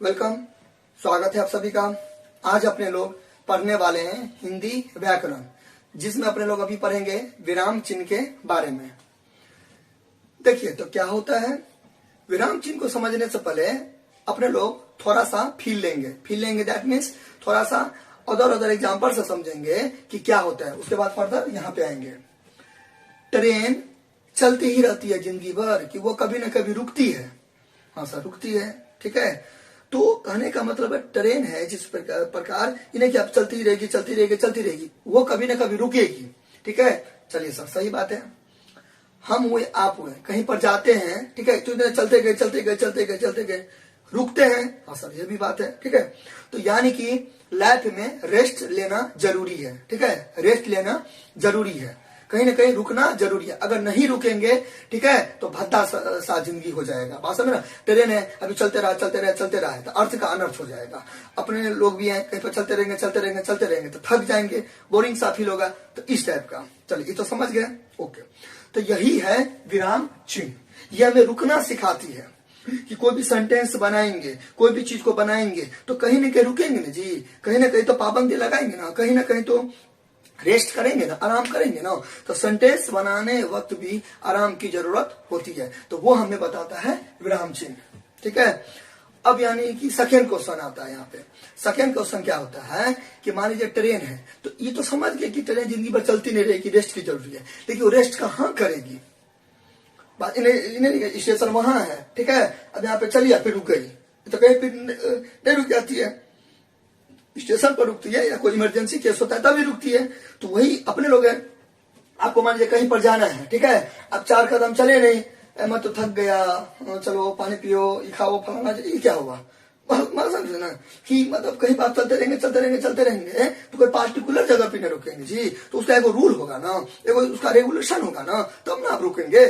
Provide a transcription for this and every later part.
Welcome. स्वागत है आप सभी का। आज अपने लोग पढ़ने वाले हैं हिंदी व्याकरण, जिसमें अपने लोग अभी पढ़ेंगे विराम चिन्ह के बारे में। देखिए तो क्या होता है, विराम चिन्ह को समझने से पहले अपने लोग थोड़ा सा फील लेंगे दैट मीन्स थोड़ा सा अदर एग्जाम्पल से समझेंगे कि क्या होता है। उसके बाद फर्दर यहाँ पे आएंगे। ट्रेन चलती ही रहती है जिंदगी भर कि वो कभी न कभी रुकती है। हाँ सर, रुकती है, ठीक है। तो कहने का मतलब है ट्रेन है जिस प्रकार इन्हें क्या चलती रहेगी, वो कभी ना कभी रुकेगी, ठीक है। चलिए सर, सही बात है। हम हुए, आप हुए, कहीं पर जाते हैं, ठीक है, तो इधर चलते गए रुकते हैं। हाँ सर, ये भी बात है, ठीक है। तो यानी कि लाइफ में रेस्ट लेना जरूरी है, ठीक है। रेस्ट लेना जरूरी है, कहीं ना कहीं रुकना जरूरी है। अगर नहीं रुकेंगे, ठीक है, तो भद्दा सा जिंदगी हो जाएगा। बात समझ ना। ट्रेन है, अभी चलते रहा है तो अर्थ का अनर्थ हो जाएगा। अपने लोग भी हैं, कहीं पर चलते रहेंगे तो थक जाएंगे, बोरिंग सा फील होगा। तो इस टाइप का, चलिए ये तो समझ गए। ओके, तो यही है विराम चिन्ह। यह हमें रुकना सिखाती है कि कोई भी सेंटेंस बनाएंगे, कोई भी चीज को बनाएंगे तो कहीं ना कहीं रुकेंगे ना जी, कहीं ना कहीं तो पाबंदी लगाएंगे ना, कहीं ना कहीं तो रेस्ट करेंगे ना, आराम करेंगे ना। तो सेंटेंस बनाने वक्त भी आराम की जरूरत होती है, तो वो हमें बताता है विराम चिन्ह, ठीक है। अब यानी कि सेकेंड क्वेश्चन आता है यहाँ पे। सेकेंड क्वेश्चन क्या होता है कि मान लीजिए ट्रेन है, तो ये तो समझ गए कि ट्रेन जिंदगी भर चलती नहीं रहेगी, रेस्ट की जरूरी है। लेकिन वो रेस्ट कहाँ करेगी? इन्हें स्टेशन वहां है, ठीक है। अब यहाँ पे चलिए, फिर रुक गई, तो कहीं फिर नहीं रुक जाती है, स्टेशन पर रुकती है, या कोई इमरजेंसी केस होता है तभी रुकती है। तो वही अपने लोग हैं। आपको मान लीजिए कहीं पर जाना है, ठीक है। अब 4 कदम चले नहीं, मैं तो थक गया, चलो पानी पियो, ये खाओ, फलाना, ये क्या हुआ? समझे ना कि मतलब कहीं पर चलते रहेंगे तो कोई पार्टिकुलर जगह पे नहीं रुकेंगे जी। तो उसका एक रूल होगा ना, एक उसका रेगुलेशन होगा ना, तब ना आप रुकेंगे।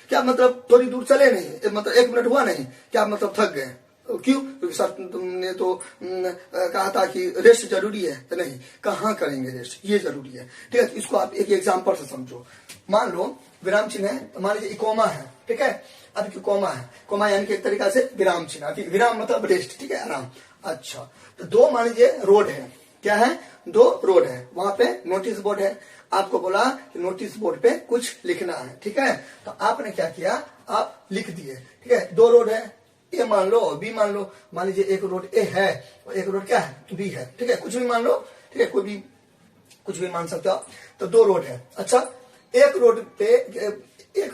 क्या मतलब थोड़ी दूर चले नहीं, मतलब 1 मिनट हुआ नहीं, क्या मतलब थक गए? क्यों? क्योंकि सर तुमने तो कहा था कि रेस्ट जरूरी है। तो नहीं, कहाँ करेंगे रेस्ट, ये जरूरी है, ठीक है। इसको आप एक एग्जांपल से समझो। मान लो विराम चिन्ह है, मान लीजिए कोमा है, ठीक है। अब कोमा है, कोमा यानी कि एक तरीका से विराम चिन्ह। विराम मतलब रेस्ट, ठीक है, आराम। अच्छा, तो 2 मान लीजिए रोड है, क्या है? 2 रोड है, वहां पे नोटिस बोर्ड है। आपको बोला कि नोटिस बोर्ड पे कुछ लिखना है, ठीक है। तो आपने क्या किया, आप लिख दिए, ठीक है। 2 रोड है, ए मान लो, बी मान लो। मान लीजिए एक रोड ए है और एक रोड क्या है, बी है, ठीक है। कुछ भी मान लो, ठीक है, कोई भी कुछ भी मान सकते हो। तो 2 रोड है। अच्छा, एक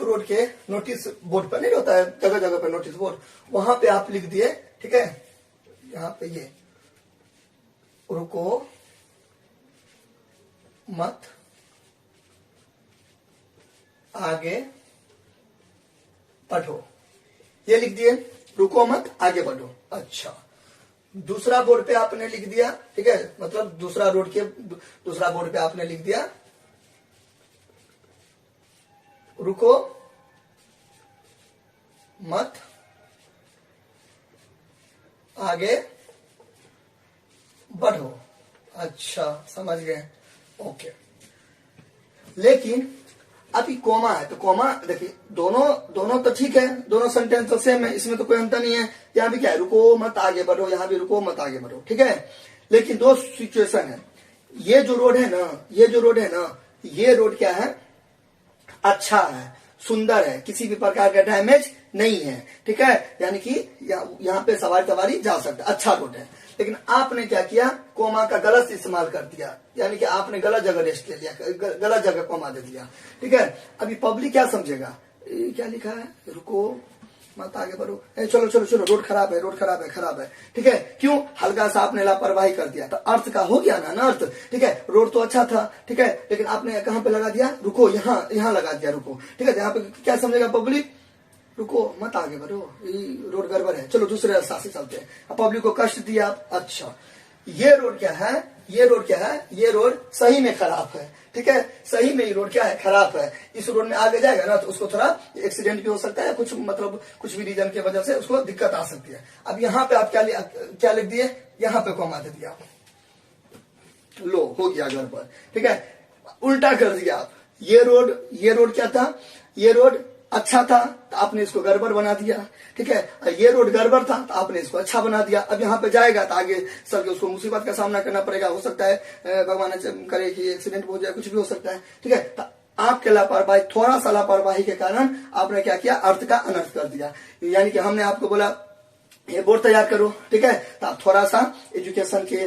रोड के नोटिस बोर्ड पर नहीं होता है, जगह जगह पे नोटिस बोर्ड, वहां पे आप लिख दिए, ठीक है। यहाँ पे ये रुको मत, आगे बढ़ो, ये लिख दिए, रुको मत, आगे बढ़ो। अच्छा, दूसरा बोर्ड पे आपने लिख दिया, ठीक है, मतलब दूसरा बोर्ड पे आपने लिख दिया, रुको मत, आगे बढ़ो। अच्छा, समझ गए, ओके। लेकिन अभी कोमा है, तो कोमा देखिए, दोनों तो ठीक है, दोनों सेंटेंस तो सेम है, इसमें तो कोई अंतर नहीं है। यहाँ भी क्या है, रुको मत आगे बढ़ो, यहाँ भी रुको मत आगे बढ़ो, ठीक है। लेकिन 2 सिचुएशन है। ये जो रोड है ना, ये रोड क्या है, अच्छा है, सुंदर है, किसी भी प्रकार का डैमेज नहीं है, ठीक है। यानी कि यहाँ पे सवारी जा सकता है, अच्छा रोड है। लेकिन आपने क्या किया, कोमा का गलत इस्तेमाल कर दिया, यानी कि आपने गलत जगह रेस्ट ले लिया, गलत जगह कोमा दे दिया, ठीक है। अभी पब्लिक क्या समझेगा, क्या लिखा है, रुको मत आगे बढ़ो, चलो रोड खराब है, ठीक है। क्यों? हल्का सा आपने लापरवाही कर दिया, तो अर्थ का हो गया ना अर्थ, ठीक है। रोड तो अच्छा था, ठीक है, लेकिन आपने कहाँ पे लगा दिया, रुको, यहाँ लगा दिया, रुको, ठीक है। यहाँ पे क्या समझेगा पब्लिक, रुको मत आगे बढ़ो, रोड गड़बड़ है, चलो दूसरे रास्ते से चलते हैं। पब्लिक को कष्ट दिया आप। अच्छा, ये रोड क्या है, ये रोड सही में खराब है, ठीक है। सही में ये रोड क्या है, खराब है। इस रोड में आगे जाएगा ना तो उसको थोड़ा एक्सीडेंट भी हो सकता है, कुछ भी रीजन की वजह से उसको दिक्कत आ सकती है। अब यहाँ पे आप क्या लिख दिए, यहाँ पे कोमा दे दिया, लो हो गया गड़बड़, ठीक है। उल्टा कर दिया आप। ये रोड क्या था, ये रोड अच्छा था तो आपने इसको गड़बड़ बना दिया, ठीक है। ये रोड गड़बड़ था तो आपने इसको अच्छा बना दिया। अब यहाँ पे जाएगा तो आगे चल के उसको मुसीबत का सामना करना पड़ेगा। हो सकता है भगवान करे कि एक्सीडेंट हो जाए, कुछ भी हो सकता है, ठीक है। तो आपके लापरवाही, थोड़ा सा लापरवाही के कारण आपने क्या किया, अर्थ का अनर्थ कर दिया। यानी कि हमने आपको बोला ये बोर्ड तैयार करो, ठीक है, तो आप थोड़ा सा एजुकेशन के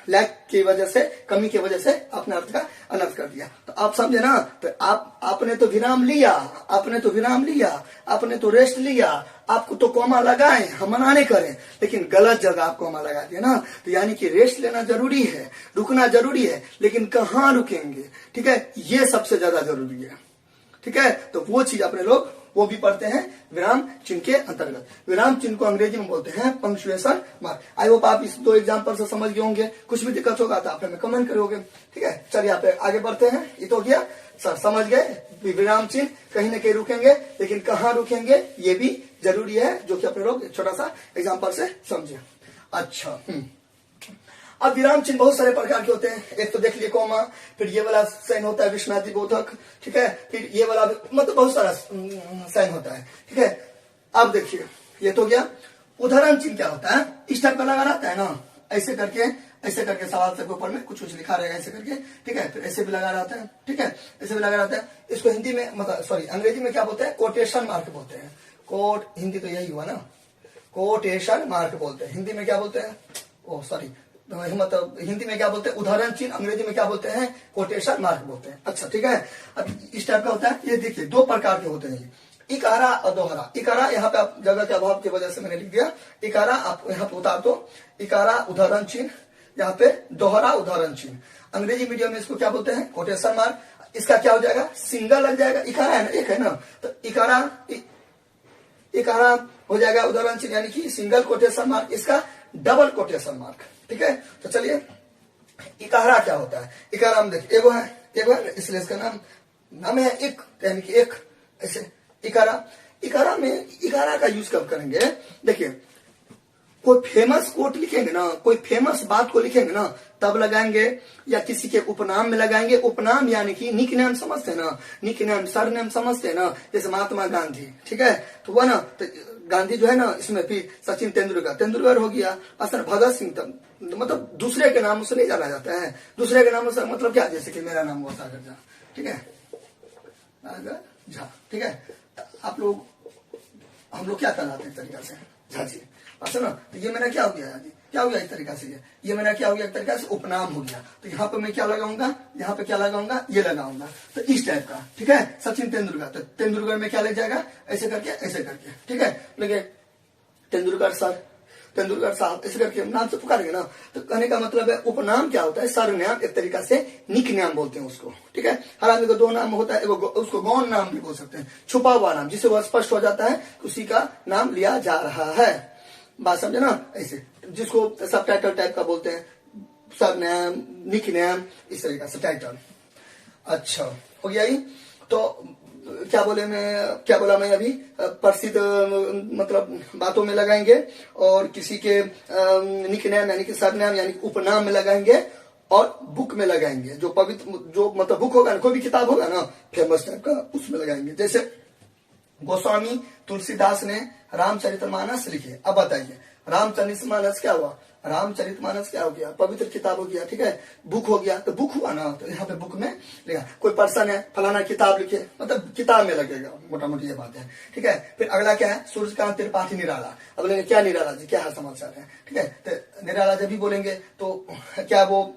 लैक की वजह से, कमी की वजह से अपने अर्थ का अनर्थ कर दिया। तो आप समझे ना, तो आपने तो विराम लिया, आपने तो रेस्ट लिया, आपको तो कॉमा लगाए, हम मना नहीं करें, लेकिन गलत जगह आप कॉमा लगा दिए ना। तो यानी कि रेस्ट लेना जरूरी है, रुकना जरूरी है, लेकिन कहाँ रुकेंगे, ठीक है, ये सबसे ज्यादा जरूरी है, ठीक है। तो वो चीज अपने लोग वो भी पढ़ते हैं विराम चिन्ह के अंतर्गत। विराम चिन्ह को अंग्रेजी में बोलते हैं पंक्चुएशन मार्क। आई होप आप इस 2 एग्जाम्पल से समझ गए होंगे। कुछ भी दिक्कत होगा तो आप हमें कमेंट करोगे, ठीक है। चलिए यहाँ पे आगे बढ़ते हैं। ये तो गया सर, समझ गए विराम चिन्ह कहीं न कहीं रुकेंगे, लेकिन कहाँ रुकेंगे ये भी जरूरी है, जो कि अपने लोग एक छोटा सा एग्जाम्पल से समझे। अच्छा, अब विराम चिन्ह बहुत सारे प्रकार के होते हैं। एक तो देख लिए कॉमा, फिर ये वाला साइन होता है विश्वनाथी बोधक, ठीक है, फिर ये वाला, मतलब बहुत सारा साइन होता है, ठीक है। अब देखिए ये तो गया। उदाहरण चिन्ह क्या होता है, इस टाइप का लगा रहता है ना, ऐसे करके सवाल के ऊपर में कुछ लिखा रहेगा ऐसे करके, ठीक है, फिर ऐसे भी लगा रहता है, ठीक है, ऐसे भी लगा रहता है। इसको हिंदी में मतलब सॉरी अंग्रेजी में क्या बोलते हैं, कोटेशन मार्क बोलते हैं। कोट हिंदी तो यही हुआ ना, कोटेशन मार्क बोलते हैं। हिंदी में क्या बोलते हैं, ओ सॉरी, मतलब हिंदी में क्या बोलते हैं उदाहरण चिन्ह, अंग्रेजी में क्या बोलते हैं कोटेशन मार्क बोलते हैं। अच्छा, ठीक है। अब इस टाइप का होता है, ये देखिए 2 प्रकार के होते हैं, इकारा और दोहरा। इकारा यहाँ पे आप जगह के अभाव की वजह से मैंने लिख दिया, इकारा आप यहाँ पे उतार दो, इकारा उदाहरण चिन्ह, यहाँ पे दोहरा उदाहरण चिन्ह। अंग्रेजी मीडियम में इसको क्या बोलते हैं कोटेशन मार्क। इसका क्या हो जाएगा, सिंगल लग जाएगा, इकारा है ना, एक है ना, तो इकारा हो जाएगा उदाहरण चिन्ह, यानी कि सिंगल कोटेशन मार्क, इसका डबल कोटेशन मार्क, ठीक है। तो चलिए इकारा क्या होता है। इकारा हम देखिए एगो है, इसलिए इसका नाम है एक, यानी कि एक, ऐसे इकारा में इकारा का यूज कब करेंगे, देखिए कोई फेमस कोट लिखेंगे ना, कोई फेमस बात को लिखेंगे ना, तब लगाएंगे, या किसी के उपनाम में लगाएंगे। उपनाम यानी कि निक नेम समझते हैं ना, निक नेम सर नेम समझते हैं ना, जैसे महात्मा गांधी, ठीक है, तो वह ना, तो गांधी जो है ना, इसमें फिर सचिन तेंदुलकर हो गया, असर भगत सिंह, मतलब दूसरे के नाम से नहीं जाना जाता है। दूसरे के नाम से मतलब क्या, जैसे कि मेरा नाम हुआ सागर झा, ठीक है, सागर झा, ठीक है। आप लोग, हम लोग क्या कहलाते हैं तरीका से, झा जी, अच्छा ना। तो ये मेरा क्या हो गया, क्या हो गया इस तरीका से, ये मेरा क्या हो गया एक तरीका से उपनाम हो गया। तो यहाँ पे मैं क्या लगाऊंगा, यहाँ पे क्या लगाऊंगा, ये लगाऊंगा, तो इस टाइप का, ठीक है। सचिन तेंदुलकर, तो तेंदुलकर में क्या लग जाएगा, ऐसे करके, ठीक है, लगे तेंदुलकर साहब ऐसे करके नाम से पुकारेंगे ना। तो कहने का मतलब है उपनाम क्या होता है, सरनाम, एक तरीका से निक नाम बोलते हैं उसको, ठीक है। हर आदमी को 2 नाम होता है, उसको गौण नाम भी बोल सकते हैं, छुपा हुआ नाम, जिससे वह स्पष्ट हो जाता है उसी का नाम लिया जा रहा है। बात समझे ना, ऐसे जिसको सब टाइटल टाइप का बोलते हैं, सरनेम, निक नेम, इस तरीका से टाइटल। अच्छा हो गया ही। तो क्या बोला मैं अभी, प्रसिद्ध मतलब बातों में लगाएंगे, और किसी के निक नेम यानी कि सरनेम यानी कि उपनाम में लगाएंगे, और बुक में लगाएंगे, जो पवित्र, जो मतलब बुक होगा ना, कोई भी किताब होगा ना फेमस टाइप का, उसमें लगाएंगे। जैसे गोस्वामी तुलसीदास ने रामचरितमानस लिखे। अब बताइए रामचरितमानस क्या हुआ, रामचरितमानस क्या हो गया, पवित्र किताब हो गया, ठीक है, बुक हो गया, तो बुक हुआ ना, तो यहाँ पे बुक में लिखा। कोई पर्सन है फलाना किताब लिखे, मतलब किताब में लगेगा, मोटा मोटी ये बात है, ठीक है। फिर अगला क्या है, सूर्यकांत त्रिपाठी निराला। अब बोलेंगे क्या निराला जी, क्या समाचार है, ठीक है। तो निराला जब भी बोलेंगे तो क्या वो,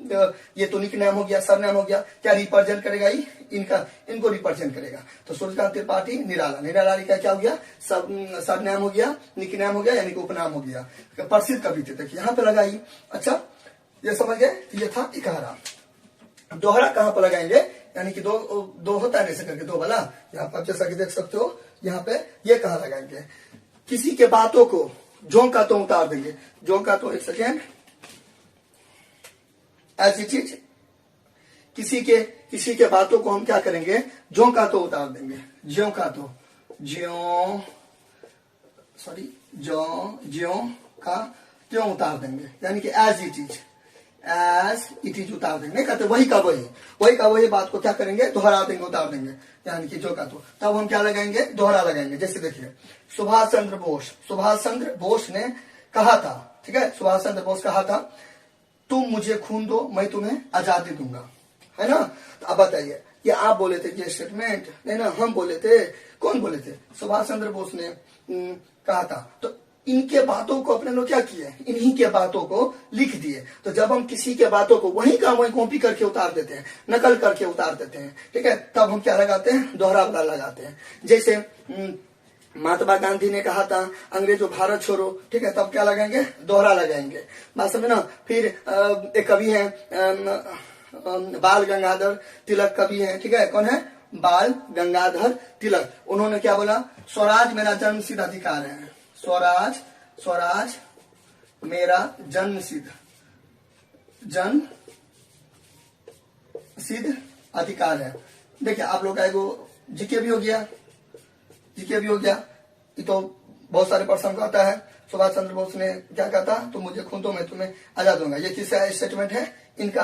ये तो निक नाम हो गया, सरनाम हो गया, क्या रिप्रेजेंट करेगा, ही इनको रिप्रेजेंट करेगा। तो सूर्यकांत त्रिपाठी निराला लिखा, क्या हो गया, सरनाम हो गया, निक नाम हो गया, यानी कि उपनाम हो गया, प्रसिद्ध कवि थे, देखिए यहाँ पे लगाई। अच्छा ये समझ गए, ये था इकारा। दोहरा कहाँ पर लगाएंगे, यानी कि दो होता है ऐसे करके, 2 वाला, यहाँ पर जैसा कि देख सकते हो, यहाँ पे ये कहाँ लगाएंगे, किसी के बातों को झोंका तो उतार देंगे, झोंका तो, एक सेकेंड, ऐसी चीज, किसी के बातों को हम क्या करेंगे, झोंका तो उतार देंगे, ज्यों का तो, ज्यों का त्यों उतार देंगे, यानी कि as it is, as it is उतार देंगे, नहीं कहते वही का वही बात को क्या करेंगे, दोहरा देंगे, उतार देंगे, यानी कि जो का तो। तब हम क्या लगाएंगे, दोहरा लगाएंगे। जैसे देखिए सुभाष चंद्र बोस ने कहा था, ठीक है, सुभाष चंद्र बोस कहा था तुम मुझे खून दो मैं तुम्हें आजादी दूंगा, है ना। तो अब बताइए ये आप बोले थे ये स्टेटमेंट, नहीं ना, हम बोले थे। कौन बोले थे, सुभाष चंद्र बोस ने कहा था। तो इनके बातों को अपने लोग क्या किए, इन्हीं के बातों को लिख दिए। तो जब हम किसी के बातों को वही का वही कॉपी करके उतार देते हैं, नकल करके उतार देते हैं, ठीक है, तब हम क्या लगाते हैं, दोहरा वाला लगाते हैं। जैसे महात्मा गांधी ने कहा था अंग्रेजों भारत छोड़ो, ठीक है, तब क्या लगाएंगे, दोहरा लगाएंगे। बात समझे ना। फिर एक कवि है बाल गंगाधर तिलक कवि है, ठीक है, कौन है, बाल गंगाधर तिलक। उन्होंने क्या बोला, स्वराज मेरा जन्मसिद्ध अधिकार है, स्वराज मेरा जन्मसिद्ध अधिकार है। देखिए आप लोग का एगो जीके भी हो गया, ये तो बहुत सारे पर्सन को आता है। सुभाष चंद्र बोस ने क्या कहा था, तुम मुझे खून दो मैं तुम्हें आजाद दूंगा। ये किसका स्टेटमेंट है, इनका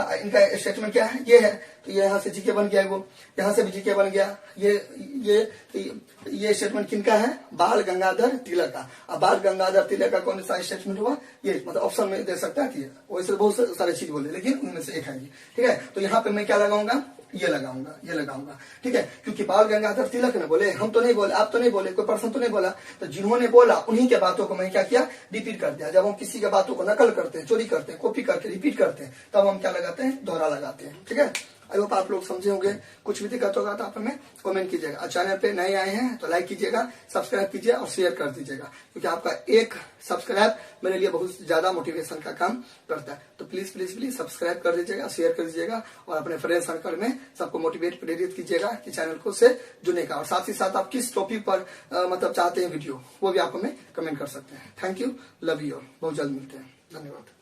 स्टेटमेंट क्या है, ये है। तो ये यहाँ से जीके बन गया, वो यहाँ से भी जीके बन गया। ये स्टेटमेंट किनका है, बाल गंगाधर तिलक का। अब बाल गंगाधर तिलक का कौन सा स्टेटमेंट हुआ, ये मतलब ऑप्शन में दे सकता है कि वैसे बहुत सारे चीज बोले, लेकिन उनमें से एक है ये, ठीक है। तो यहाँ पे मैं क्या लगाऊंगा, ये लगाऊंगा, ठीक है, क्योंकि बाल गंगाधर तिलक ने बोले, हम तो नहीं बोले, आप तो नहीं बोले, कोई पर्सन तो नहीं बोला। तो जिन्होंने बोला उन्हीं के बातों को मैं क्या किया, रिपीट कर दिया। जब हम किसी के बातों को नकल करते हैं, चोरी करते हैं, कॉपी करके रिपीट करते हैं, तब हम क्या लगाते हैं, दोहरा लगाते हैं, ठीक है। आई होप आप लोग समझे होंगे। कुछ भी दिक्कत होगा तो आप हमें कमेंट कीजिएगा। और चैनल पे नए आए हैं तो लाइक कीजिएगा, सब्सक्राइब कीजिए और शेयर कर दीजिएगा, क्योंकि आपका एक सब्सक्राइब मेरे लिए बहुत ज्यादा मोटिवेशन का काम करता है। तो प्लीज प्लीज प्लीज सब्सक्राइब कर दीजिएगा, शेयर कर दीजिएगा और अपने फ्रेंड सर्कल में सबको मोटिवेट प्रेरित कीजिएगा कि चैनल को से जुड़ने का। और साथ ही साथ आप किस टॉपिक पर मतलब चाहते हैं वीडियो, वो भी आप हमें कमेंट कर सकते हैं। थैंक यू, लव यू, बहुत जल्द मिलते हैं, धन्यवाद।